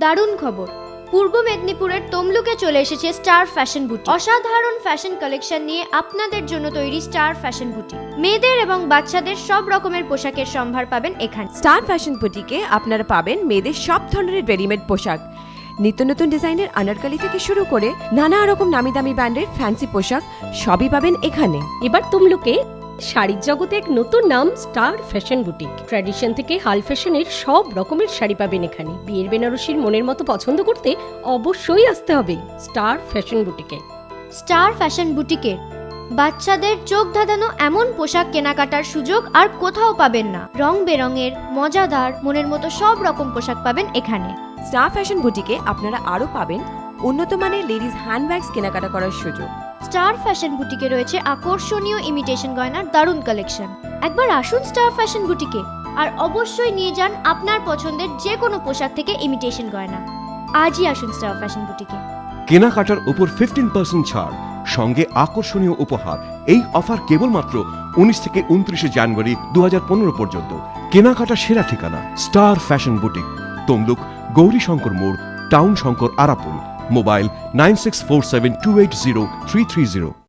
দারুণ খবর, পূর্ব মেদিনীপুরের তমলুকে চলে এসেছে স্টার ফ্যাশন বুটিক। অসাধারণ ফ্যাশন কালেকশন নিয়ে আপনাদের জন্য তৈরি স্টার ফ্যাশন বুটিক। মেয়েদের এবং বাচ্চাদের সব রকমের পোশাকের সম্ভার পাবেন এখানে। স্টার ফ্যাশন বুটিকে আপনারা পাবেন মেয়েদের সব ধরনের রেডিমেড পোশাক, নিত্য নতুন ডিজাইনের আনারকলি থেকে শুরু করে নানা রকম নামি দামি ব্র্যান্ডের ফ্যান্সি পোশাক সবই পাবেন এখানে। এবার তমলুকে শাড়ির জগতে এক নতুন নাম স্টার ফ্যাশন বুটিক। ট্র্যাডিশন থেকে হাল ফ্যাশনের সব রকমের শাড়ি পাবেন এখানে। বিয়ের বেনারসির মনের মতো পছন্দ করতে অবশ্যই আসতে হবে স্টার ফ্যাশন বুটিকে। স্টার ফ্যাশন বুটিকের বাচ্চাদের চোখ ধাঁধানো এমন পোশাক কেনাকাটার সুযোগ আর কোথাও পাবেন না। রং বেরঙের মজাদার মনের মতো সব রকম পোশাক পাবেন এখানে। স্টার ফ্যাশন বুটিকে আপনারা আরও পাবেন উন্নত মানের লেডিস হ্যান্ডব্যাগস কেনাকাটা করার সুযোগ। স্টার ফ্যাশন বুটিকে রয়েছে আকর্ষণীয় ইমিটেশন গয়নার দারুণ কালেকশন। একবার আসুন স্টার ফ্যাশন বুটিকে আর অবশ্যই নিয়ে যান আপনার পছন্দের যে কোনো পোশাক থেকে ইমিটেশন গয়না। আজই আসুন স্টার ফ্যাশন বুটিকে। কেনাকাটার উপর 15% ছাড়, সঙ্গে আকর্ষণীয় উপহার। এই অফার কেবলমাত্র 19 থেকে 29 জানুয়ারি 2015 পর্যন্ত। কেনাকাটার সেরা ঠিকানা star fashion boutique, Tamluk, Gourishankar মোড়, টাউন শঙ্কর, আরাপুল। মোবাইল 9647280330।